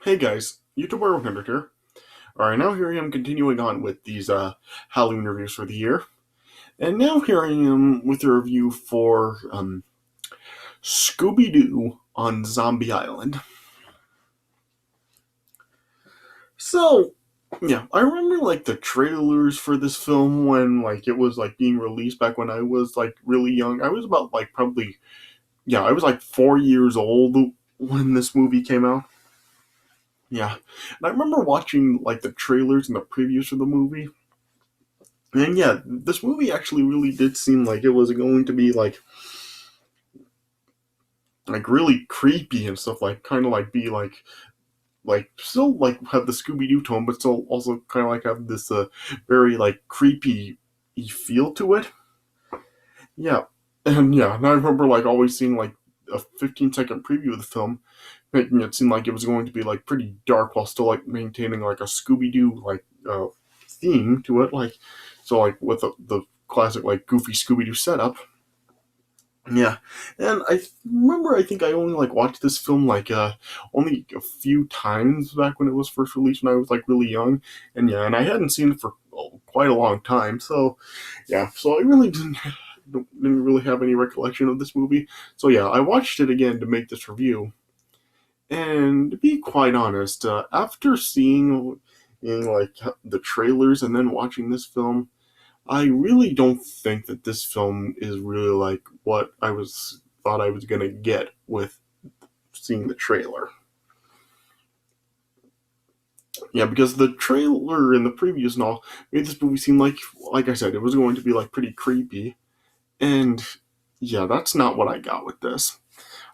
Hey guys, YouTuber 100 here. Alright, now here I am continuing on with these Halloween reviews for the year. And now here I am with a review for Scooby-Doo on Zombie Island. So, yeah, I remember like the trailers for this film when like it was like being released back when I was like really young. I was about like probably, yeah, I was like 4 years old when this movie came out. Yeah, and I remember watching like the trailers and the previews for the movie. And yeah, this movie actually really did seem like it was going to be like really creepy and stuff, like kind of like be like still like have the Scooby Doo tone, but still also kind of like have this very like creepy feel to it. Yeah, and I remember like always seeing like a 15-second preview of the film, making it seem like it was going to be like pretty dark while still like maintaining like a Scooby Doo theme to it, like so like with the classic like goofy Scooby Doo setup. Yeah, and I remember I think I only like watched this film like only a few times back when it was first released when I was like really young, and yeah, and I hadn't seen it for quite a long time. So yeah, so I really didn't really have any recollection of this movie. So yeah, I watched it again to make this review, and to be quite honest, after seeing like the trailers and then watching this film, I really don't think that this film is really like what I was thought I was gonna get with seeing the trailer. Yeah, because the trailer and the previews and all made this movie seem like I said, it was going to be like pretty creepy, and yeah, that's not what I got with this.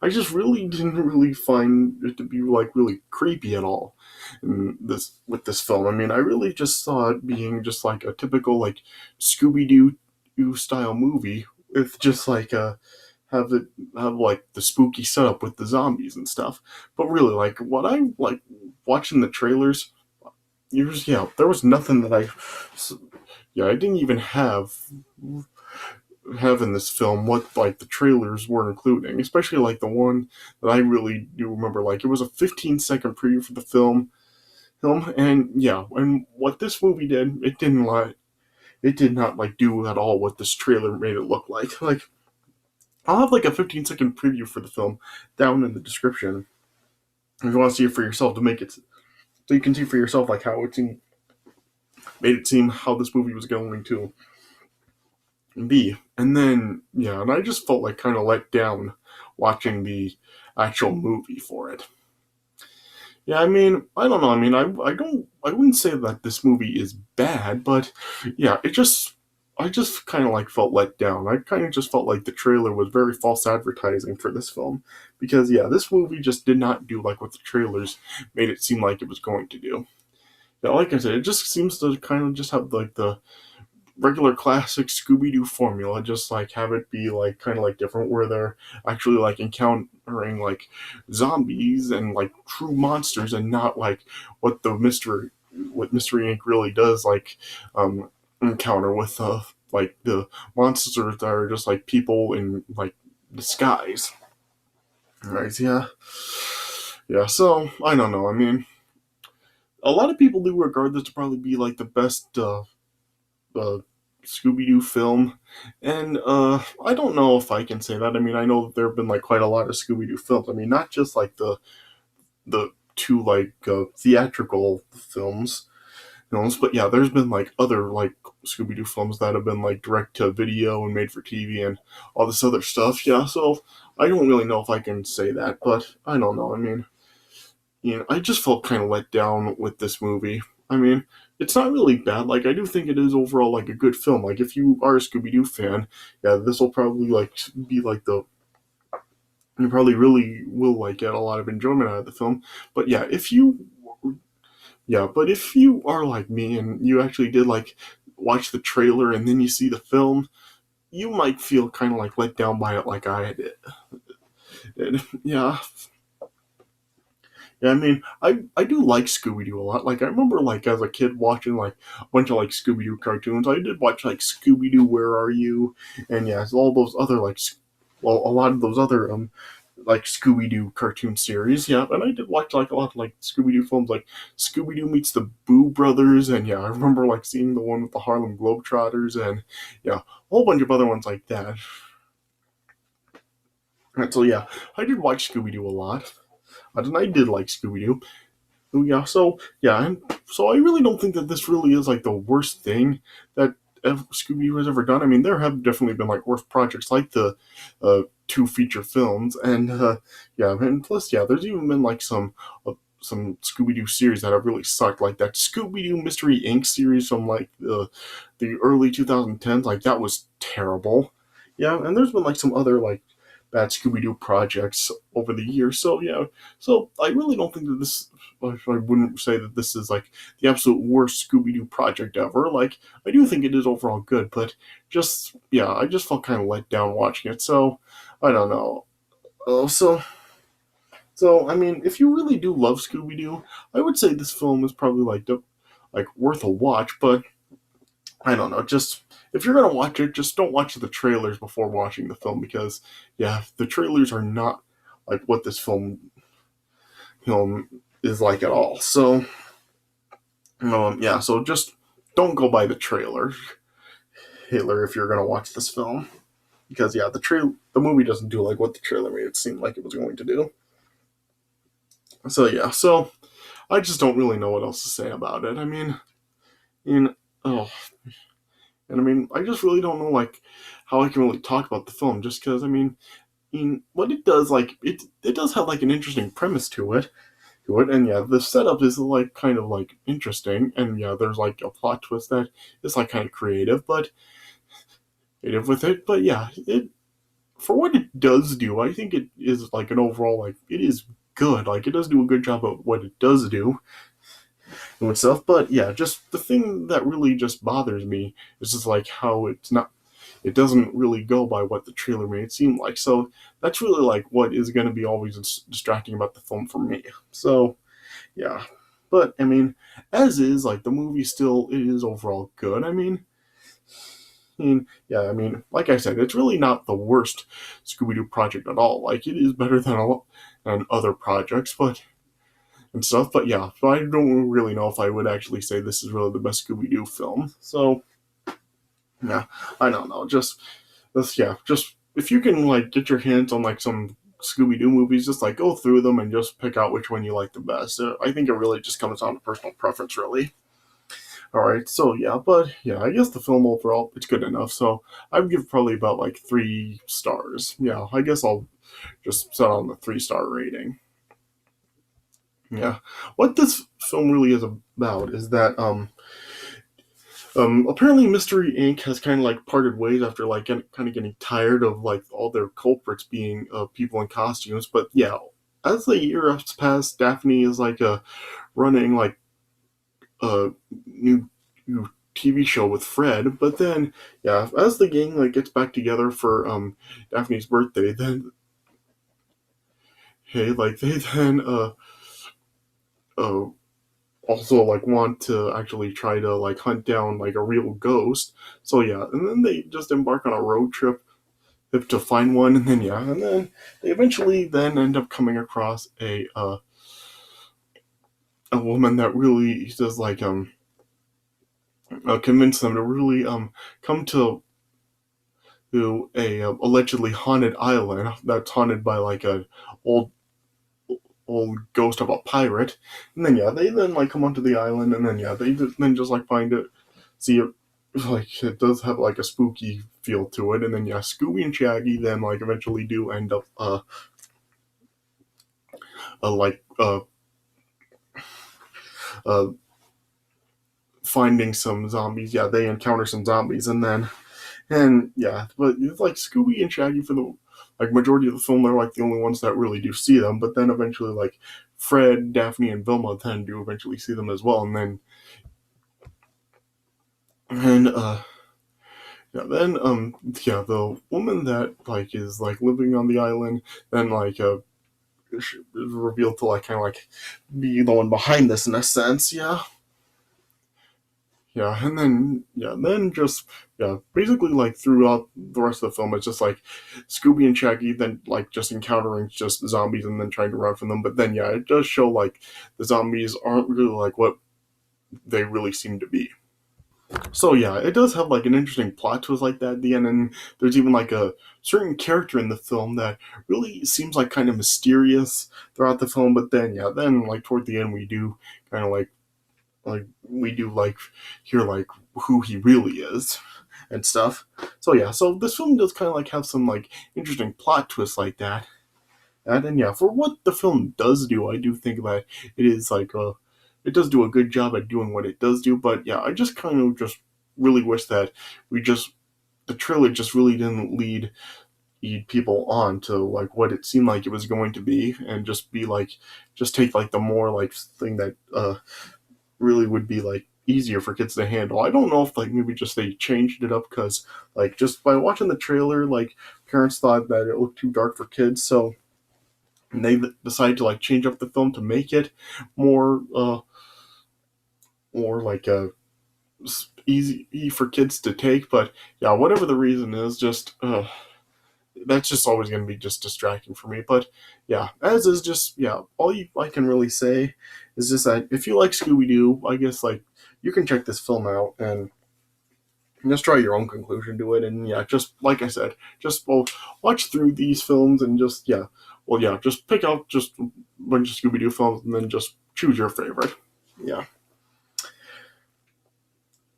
I just really didn't really find it to be like really creepy at all in this with this film. I mean, I really just saw it being just like a typical like Scooby Doo style movie with just like have it have like the spooky setup with the zombies and stuff. But really, like what I like watching the trailers, yeah, there was nothing that I didn't even have in this film what like the trailers were including, especially like the one that I really do remember. Like it was a 15-second preview for the film, and yeah, and what this movie did, it did not like do at all what this trailer made it look like. Like I'll have like a 15-second preview for the film down in the description if you want to see it for yourself to make it so you can see for yourself like how made it seem how this movie was going to be. And then yeah, and I just felt like kind of let down watching the actual movie for it. Yeah, I mean, I don't know. I mean, I wouldn't say that this movie is bad, but yeah, I just kind of like felt let down. I kind of just felt like the trailer was very false advertising for this film because yeah, this movie just did not do like what the trailers made it seem like it was going to do. Yeah, like I said, it just seems to kind of just have like the regular classic Scooby Doo formula, just like have it be like kind of like different, where they're actually like encountering like zombies and like true monsters, and not like what the Mystery Inc. really does, like encounter with like the monsters that are just like people in like disguise. Right? Yeah, yeah. So I don't know. I mean, a lot of people do regard this to probably be like the best uh, Scooby Doo film, and I don't know if I can say that. I mean, I know that there have been like quite a lot of Scooby Doo films. I mean, not just like the two like theatrical films, but yeah, there's been like other like Scooby Doo films that have been like direct to video and made for TV and all this other stuff. Yeah, so I don't really know if I can say that, but I don't know. I mean, I just felt kind of let down with this movie. I mean, it's not really bad. Like, I do think it is overall like a good film. Like, if you are a Scooby Doo fan, yeah, this will probably like be like the you probably really will like get a lot of enjoyment out of the film. But but if you are like me and you actually did like watch the trailer and then you see the film, you might feel kind of like let down by it, like I did. Yeah, yeah, I mean, I do like Scooby Doo a lot. Like I remember, like as a kid watching like a bunch of like Scooby Doo cartoons. I did watch like Scooby Doo, Where Are You, and yeah, all those other like, well, a lot of those other like Scooby-Doo cartoon series. Yeah, and I did watch like a lot of like Scooby-Doo films, like Scooby-Doo meets the Boo Brothers, and yeah, I remember like seeing the one with the Harlem Globetrotters, and yeah, a whole bunch of other ones like that. And so yeah, I did watch Scooby-Doo a lot. And I did like Scooby-Doo. Yeah, so yeah, and so I really don't think that this really is like the worst thing that Scooby Doo has ever done. I mean, there have definitely been like worse projects, like the two feature films, and yeah, and plus yeah, there's even been like some Scooby Doo series that have really sucked, like that Scooby Doo Mystery Inc. series from like the early 2010s. Like that was terrible. Yeah, and there's been like some other like bad Scooby Doo projects over the years. So yeah, so I really don't think that this. I wouldn't say that this is like the absolute worst Scooby Doo project ever. Like I do think it is overall good, but just yeah, I just felt kind of let down watching it. So I don't know. So I mean, if you really do love Scooby Doo, I would say this film is probably like worth a watch. But I don't know. Just if you're gonna watch it, just don't watch the trailers before watching the film because yeah, the trailers are not like what this film is like at all. So yeah, so just don't go by the trailer if you're gonna watch this film because yeah, the movie doesn't do like what the trailer made it seem like it was going to do. So yeah, so I just don't really know what else to say about it. I mean, in oh, and I mean, I just really don't know like how I can really talk about the film just because what it does like it does have like an interesting premise to it, and yeah, the setup is like kind of like interesting, and yeah, there's like a plot twist that is like kind of creative with it, but yeah, it for what it does do, I think it is like an overall like it is good, like it does do a good job of what it does do and itself, but yeah, just the thing that really just bothers me is just like how it doesn't really go by what the trailer made it seem like. So that's really like what is going to be always distracting about the film for me. So yeah, but I mean, as is like the movie still it is overall good. Yeah, I mean, like I said, it's really not the worst Scooby Doo project at all. Like it is better than other projects, but and stuff. But yeah, so I don't really know if I would actually say this is really the best Scooby Doo film. So yeah, I don't know. Just if you can like get your hands on like some Scooby Doo movies, just like go through them and just pick out which one you like the best. I think it really just comes down to personal preference, really. All right, so yeah, but yeah, I guess the film overall it's good enough. So I'd give probably about like 3 stars. Yeah, I guess I'll just set on the 3-star rating. Yeah, what this film really is about is that apparently Mystery Inc. has kind of like parted ways after like kind of getting tired of like all their culprits being people in costumes. But yeah, as the year has passed, Daphne is like running like a new TV show with Fred. But then yeah, as the gang like gets back together for Daphne's birthday, then hey, like they then uh also like want to actually try to like hunt down like a real ghost. So yeah, and then they just embark on a road trip to find one, and then yeah, and then they eventually then end up coming across a woman that really does like convince them to really come to a allegedly haunted island that's haunted by like a old old ghost of a pirate, and then yeah, they then like come onto the island, and then yeah, then just like find it, see it, like it does have like a spooky feel to it, and then yeah, Scooby and Shaggy then like eventually do end up like uh finding some zombies. Yeah, they encounter some zombies, and yeah, but it's like Scooby and Shaggy for the like majority of the film, they're like the only ones that really do see them. But then eventually, like Fred, Daphne, and Vilma then do eventually see them as well, and yeah, the woman that like is like living on the island then like is revealed to like kind of like be the one behind this in a sense. Yeah, then just basically like throughout the rest of the film, it's just like Scooby and Shaggy then like just encountering just zombies and then trying to run from them. But then it does show like the zombies aren't really like what they really seem to be. So it does have like an interesting plot twist like that at the end, and there's even like a certain character in the film that really seems like kind of mysterious throughout the film. But then like toward the end, we do kind of we do like hear like who he really is and stuff. So this film does kind of like have some like interesting plot twists like that. And then for what the film does do, I do think that it is like it does do a good job at doing what it does do. But I just kind of just really wish that we just the trailer just really didn't lead people on to like what it seemed like it was going to be, and just be like just take like the more like thing that really would be like easier for kids to handle. I don't know if like maybe just they changed it up because like just by watching the trailer, like parents thought that it looked too dark for kids, so they decided to like change up the film to make it more more like easy for kids to take. But whatever the reason is, just that's just always going to be just distracting for me. But as is just I can really say is just that if you like Scooby-Doo, I guess like you can check this film out and just draw your own conclusion to it. And just like I said, just watch through these films and just just pick out just a bunch of Scooby-Doo films and then just choose your favorite. Yeah.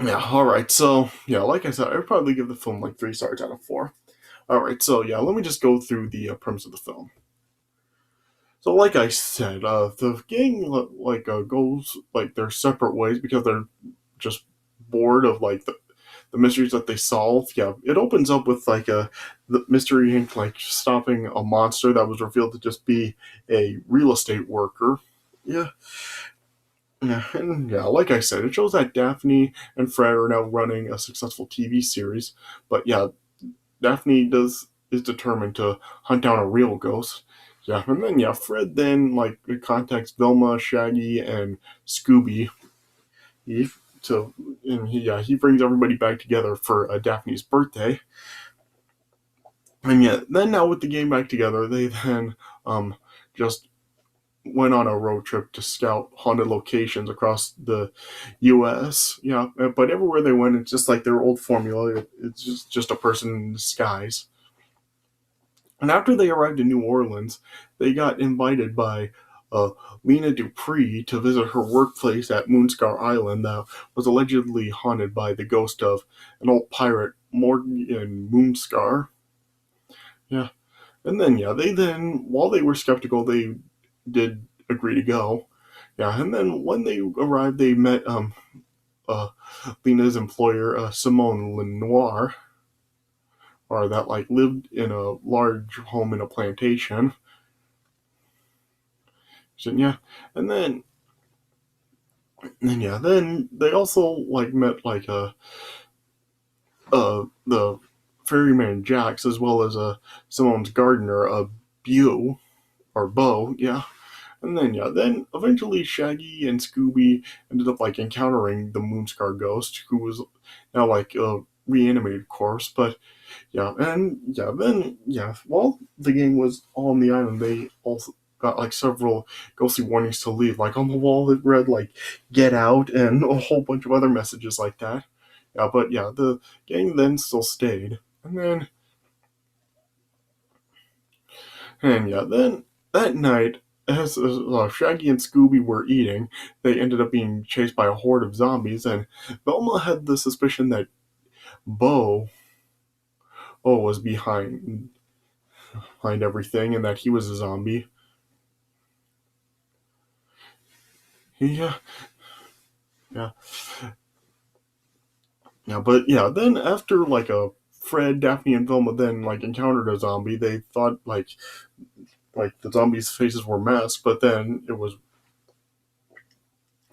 All right. So like I said, I'd probably give the film like 3 stars out of 4. All right. So let me just go through the premise of the film. So like I said, the gang like goes like their separate ways because they're just bored of like the mysteries that they solve. It opens up with like the mystery like stopping a monster that was revealed to just be a real estate worker. Yeah. And like I said, it shows that Daphne and Fred are now running a successful TV series. But Daphne is determined to hunt down a real ghost. And then Fred then like contacts Velma, Shaggy, and Scooby. He to and he brings everybody back together for Daphne's birthday. And then now with the gang back together, they then just went on a road trip to scout haunted locations across the U.S. But everywhere they went, it's just like their old formula. It's just a person in disguise. And after they arrived in New Orleans, they got invited by uh, Lena Dupree to visit her workplace at Moonscar Island that was allegedly haunted by the ghost of an old pirate, Morgan Moonscar. Yeah. And then, while they were skeptical, they did agree to go. And then when they arrived, they met uh, Lena's employer, Simone Lenoir, or that like lived in a large home in a plantation. So, and then they also like met like the ferryman Jax as well as Simone's gardener, Beau or Bo. And then eventually Shaggy and Scooby ended up like encountering the Moonscar ghost, who was now like a reanimated corpse. But then while the gang was on the island, they also got like several ghostly warnings to leave. Like on the wall, it read like "Get out" and a whole bunch of other messages like that. But the gang then still stayed, and then that night, as Shaggy and Scooby were eating, they ended up being chased by a horde of zombies, and Velma had the suspicion that Bo was behind everything, and that he was a zombie. Yeah, yeah, but then after like a Fred, Daphne, and Velma then like encountered a zombie, they thought like the zombies' faces were masks, but then it was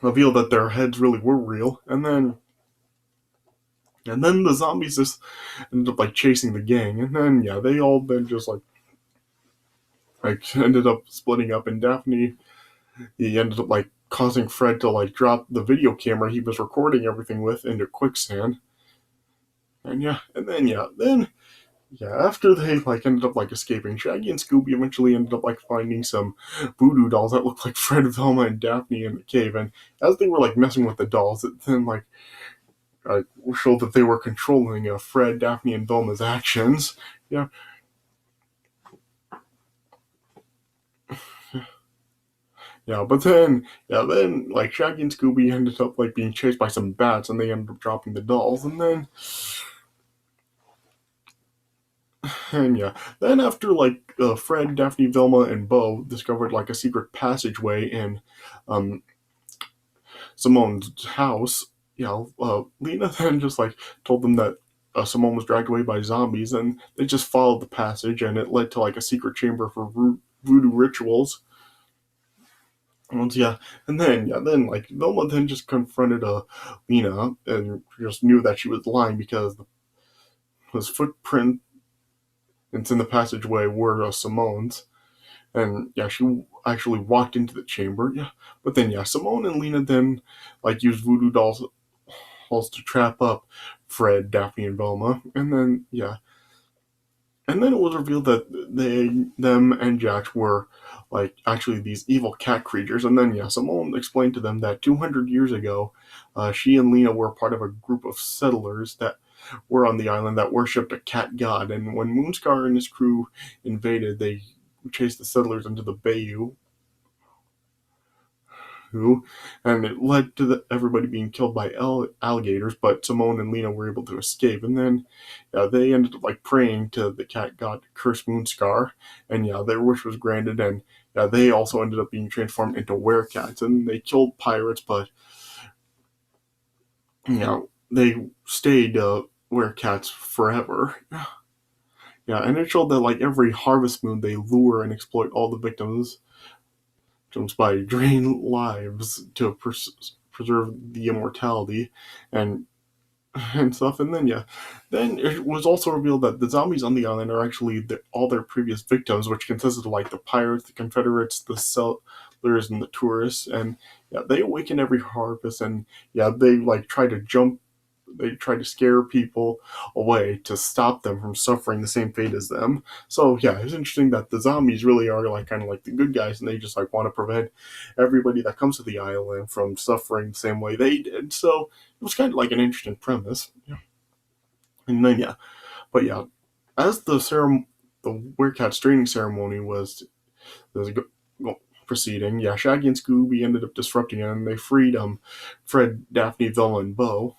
revealed that their heads really were real, and then the zombies just ended up like chasing the gang, and then they all then just like ended up splitting up, and Daphne he ended up like causing Fred to like drop the video camera he was recording everything with into quicksand. And after they like ended up like escaping, Shaggy and Scooby eventually ended up like finding some voodoo dolls that looked like Fred, Velma, and Daphne in the cave. And as they were like messing with the dolls, it then like showed that they were controlling Fred, Daphne, and Velma's actions. Yeah, then like Shaggy and Scooby ended up like being chased by some bats, and they ended up dropping the dolls. Then after like Fred, Daphne, Velma, and Bo discovered like a secret passageway in um, Simone's house, Lena then just like told them that Simone was dragged away by zombies, and they just followed the passage, and it led to like a secret chamber for voodoo rituals. And then like Velma then just confronted Lena and just knew that she was lying because his footprints in the passageway were Simone's. And she actually walked into the chamber. But then Simone and Lena then like used voodoo dolls to trap up Fred, Daphne, and Velma. And then it was revealed that them, and Jax were like actually these evil cat creatures. And then Simone explained to them that 200 years ago, she and Lena were part of a group of settlers that were on the island that worshipped a cat god. And when Moonscar and his crew invaded, they chased the settlers into the bayou, and it led to everybody being killed by alligators. But Simone and Lena were able to escape, and then they ended up like praying to the cat god to curse Moonscar, and their wish was granted, and they also ended up being transformed into werecats, and they killed pirates, but they stayed werecats forever. And it showed that like every harvest moon they lure and exploit all the victims by draining lives to preserve the immortality and stuff. And then it was also revealed that the zombies on the island are actually all their previous victims, which consisted of like the pirates, the Confederates, the settlers, and the tourists. And they awaken every harvest, and they like try to jump. They try to scare people away to stop them from suffering the same fate as them. So it's interesting that the zombies really are like kind of like the good guys, and they just like want to prevent everybody that comes to the island from suffering the same way they did. So it was kind of like an interesting premise. And then but as the werecats training ceremony was proceeding, Shaggy and Scooby ended up disrupting it, and they freed Fred, Daphne, Velma, and Bo.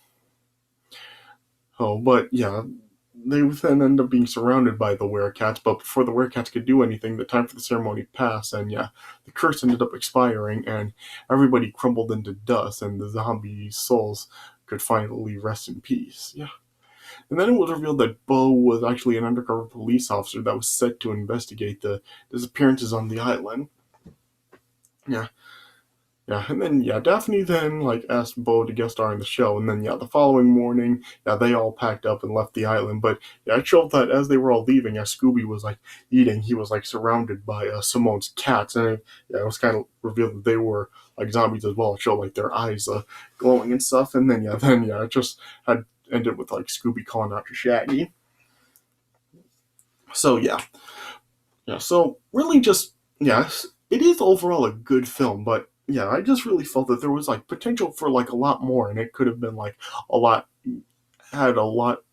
But they would then end up being surrounded by the werecats. But before the werecats could do anything, the time for the ceremony passed, and the curse ended up expiring, and everybody crumbled into dust, and the zombie souls could finally rest in peace. And then it was revealed that Bo was actually an undercover police officer that was set to investigate the disappearances on the island. And then Daphne then like asked Bo to guest star in the show, and then the following morning, they all packed up and left the island. But it showed that as they were all leaving, as Scooby was like eating, he was like surrounded by Simone's cats, and it was kind of revealed that they were like zombies as well. It showed like their eyes glowing and stuff, and then it just had ended with like Scooby calling out to Shaggy. So so really just it is overall a good film, but I just really felt that there was like potential for like a lot more, and it could have been like a lot had a lot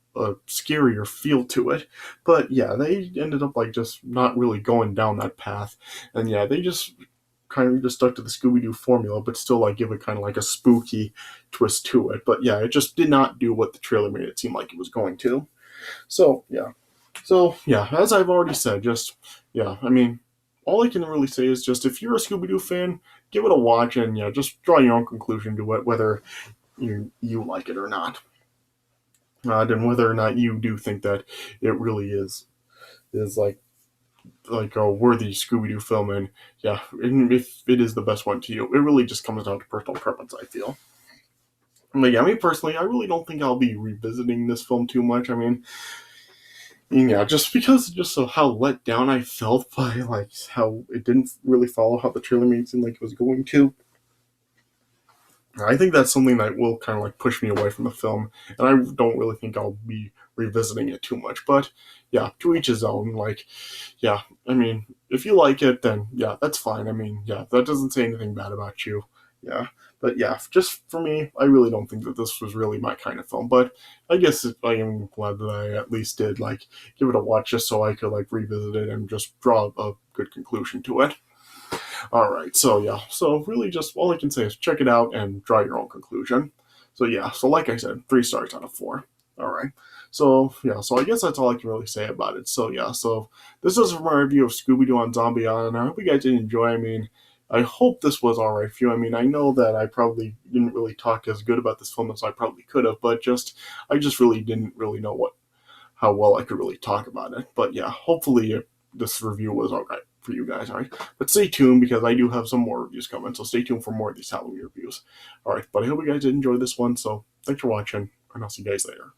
scarier feel to it. But they ended up like just not really going down that path, and they just kind of just stuck to the Scooby-Doo formula, but still like give it kind of like a spooky twist to it. But it just did not do what the trailer made it seem like it was going to. So as I've already said, just I mean, all I can really say is just if you're a Scooby-Doo fan, give it a watch, and just draw your own conclusion to it, whether you like it or not, and whether or not you do think that it really is like a worthy Scooby-Doo film, and if it is the best one to you, it really just comes down to personal preference, I feel. But me personally, I really don't think I'll be revisiting this film too much. I mean, just because of how let down I felt by like how it didn't really follow how the trailer made it seem like it was going to. I think that's something that will kind of like push me away from the film, and I don't really think I'll be revisiting it too much. But yeah, to each his own. Like, yeah, I mean, if you like it, then yeah, that's fine. I mean, yeah, that doesn't say anything bad about you. Yeah, but yeah, just for me, I really don't think that this was really my kind of film. But I guess I am glad that I at least did like give it a watch, just so I could like revisit it and just draw a good conclusion to it. All right, so yeah, so really just all I can say is check it out and draw your own conclusion. So yeah, so like I said, 3 stars out of 4. All right, so yeah, so I guess that's all I can really say about it. So yeah, so this is my review of Scooby-Doo on Zombie Island. I hope you guys did enjoy. I mean, I hope this was all right for you. I mean, I know that I probably didn't really talk as good about this film as I probably could have, but just I just really didn't really know what how well I could really talk about it. But yeah, hopefully this review was all right for you guys. All right, but stay tuned because I do have some more reviews coming. So stay tuned for more of these Halloween reviews. All right, but I hope you guys did enjoy this one. So thanks for watching, and I'll see you guys later.